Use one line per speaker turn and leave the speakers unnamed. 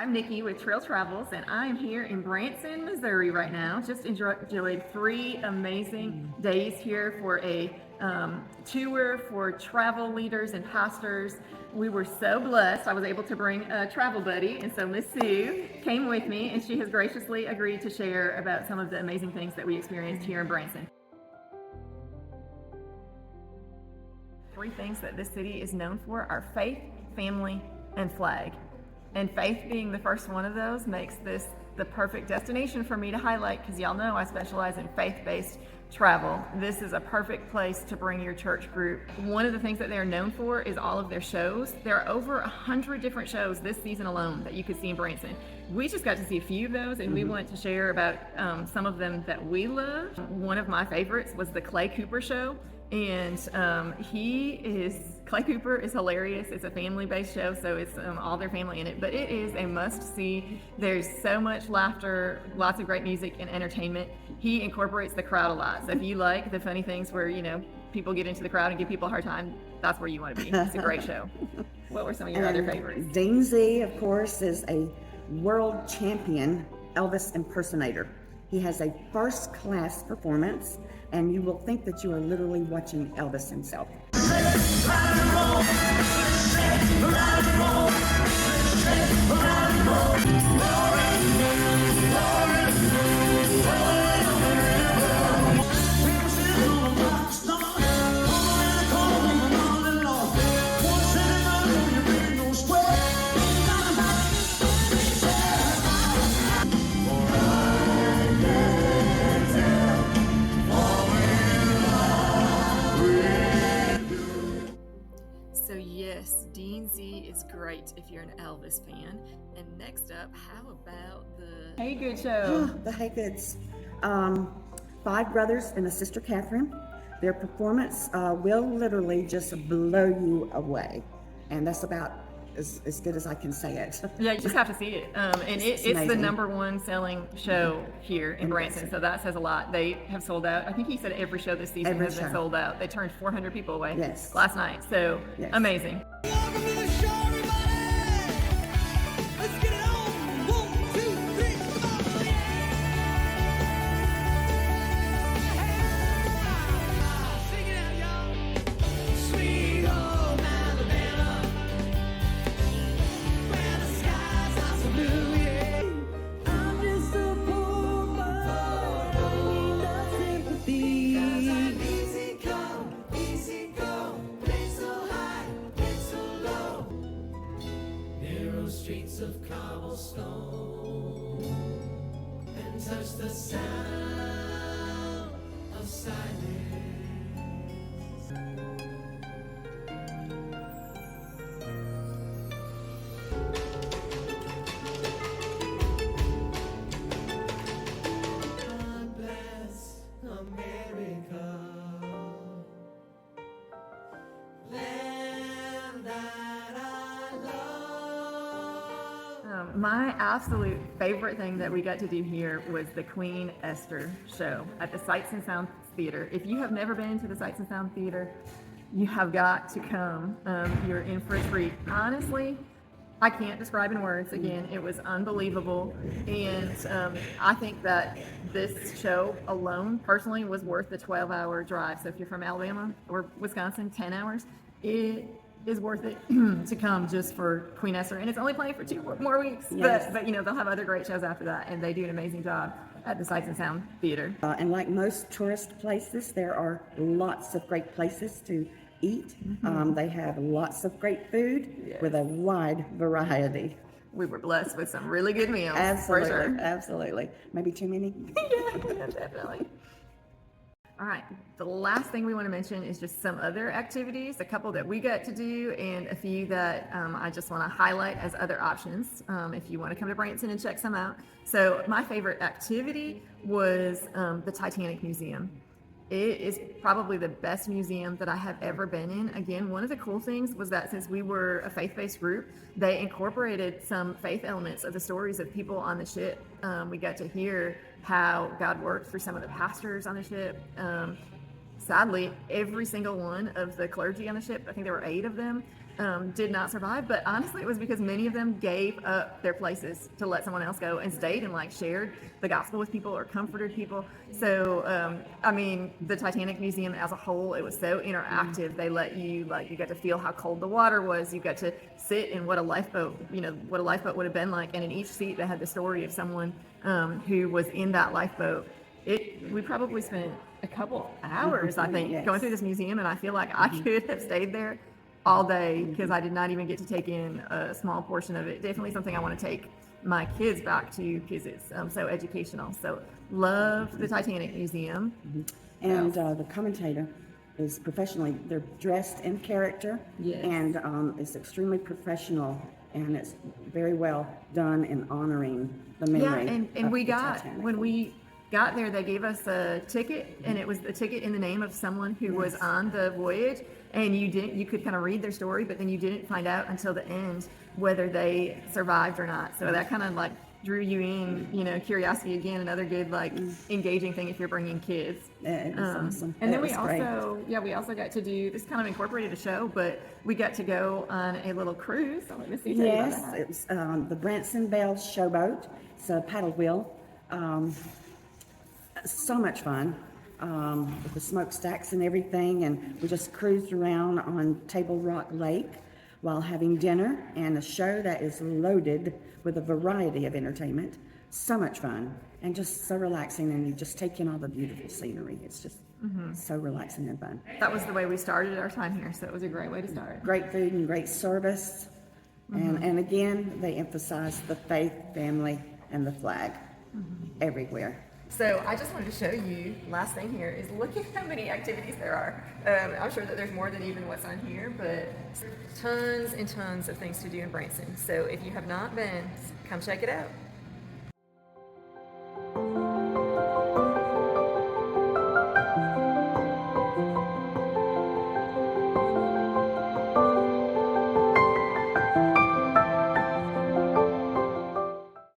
I'm Nikki with Trail Travels, and I am here in Branson, Missouri right now. Just enjoyed 3 amazing days here for a tour for travel leaders and pastors. We were so blessed. I was able to bring a travel buddy, and so Miss Sue came with me, and she has graciously agreed to share about some of the amazing things that we experienced here in Branson. 3 things that this city is known for are faith, family, and flag. And faith being the first one of those makes this the perfect destination for me to highlight, because y'all know I specialize in faith-based travel. This is a perfect place to bring your church group. One of the things that they're known for is all of their shows. There are over 100 different shows this season alone that you could see in Branson. We just got to see a few of those, and we want to share about some of them that we love. One of my favorites was the Clay Cooper show. And Clay Cooper is hilarious. It's a family-based show, so it's all their family in it, but it is a must-see. There's so much laughter, lots of great music and entertainment. He incorporates the crowd a lot, so if you like the funny things where, you know, people get into the crowd and give people a hard time, that's where you want to be. It's a great show. What were some of your other favorites?
Dean Z, of course, is a world champion Elvis impersonator. He has a first-class performance, and you will think that you are literally watching Elvis himself.
Yes, Dean Z is great if you're an Elvis fan. And next up, how about the Hey Good show?
The Hey Goods. 5 brothers and a sister Catherine. Their performance will literally just blow you away. And that's about as good as I can say it.
Yeah, you just have to see it. And it's the #1 selling show here in Branson, so that says a lot. They have sold out. I think he said every show this season has been sold out. They turned 400 people away last night, so amazing.
Welcome to the show, everybody! Let's get it on! 1, 2, 3, come on! Yeah! Sing it out, y'all! Sweet home Alabama, where the skies are so blue, yeah. I'm just a poor boy, I need no sympathy. 'Cause I'm easy come, easy go, play so high, get so low. Narrow streets of cobblestone, and touch the sound of silence. God bless America, land that I love.
My absolute favorite thing that we got to do here was the Queen Esther show at the Sights and Sounds Theater. If you have never been to the Sights and Sound Theater, you have got to come. You're in for a treat. Honestly, I can't describe in words. Again, it was unbelievable. And I think that this show alone, personally, was worth the 12-hour drive. So if you're from Alabama or Wisconsin, 10 hours, it is worth it to come just for Queen Esther. And it's only playing for 2 more weeks.
Yes.
But you know, they'll have other great shows after that, and they do an amazing job at the Sights and Sound Theater.
And like most tourist places, there are lots of great places to eat. They have lots of great food with a wide variety.
We were blessed with some really good meals.
Absolutely,
For sure.
absolutely. Maybe too many?
Yeah, definitely. All right, the last thing we want to mention is just some other activities, a couple that we got to do and a few that I just want to highlight as other options if you want to come to Branson and check some out. So my favorite activity was the Titanic Museum. It is probably the best museum that I have ever been in. Again, one of the cool things was that since we were a faith-based group, they incorporated some faith elements of the stories of people on the ship. We got to hear how God worked through some of the pastors on the ship. Sadly, every single one of the clergy on the ship, I think there were 8 of them, did not survive, but honestly, it was because many of them gave up their places to let someone else go and stayed and like shared the gospel with people or comforted people. So, I mean, the Titanic Museum as a whole, it was so interactive. They let you like you got to feel how cold the water was. You got to sit in what a lifeboat, what a lifeboat would have been like, and in each seat they had the story of someone who was in that lifeboat. We probably spent a couple hours, I think,
Yes.
going through this museum, and I feel like I could have stayed there all day because I did not even get to take in a small portion of it. Definitely something I want to take my kids back to because it's so educational. So love the Titanic Museum.
And the commentator is professionally, they're dressed in character.
Yes.
And it's extremely professional, and it's very well done in honoring the memory.
And
of
we
the
got,
Titanic.
when we got there, they gave us a ticket, and it was the ticket in the name of someone who was on the voyage, and you could kind of read their story, but then you didn't find out until the end whether they survived or not. So that kind of like drew you in, curiosity again, another good like engaging thing if you're bringing kids.
Yeah, it was awesome.
And then
It was great.
we also got to do this kind of incorporated a show, but we got to go on a little cruise. I'll let Missy tell you about
Yes,
that.
it was the Branson showboat. It's a paddle wheel. So much fun with the smokestacks and everything, and we just cruised around on Table Rock Lake while having dinner and a show that is loaded with a variety of entertainment. So much fun and just so relaxing, and you just take in all the beautiful scenery. It's just so relaxing and fun.
That was the way we started our time here, so it was a great way to start.
Great food and great service. And again, they emphasize the faith, family, and the flag everywhere.
So I just wanted to show you, last thing here is look at how many activities there are. I'm sure that there's more than even what's on here, but tons and tons of things to do in Branson. So if you have not been, come check it out.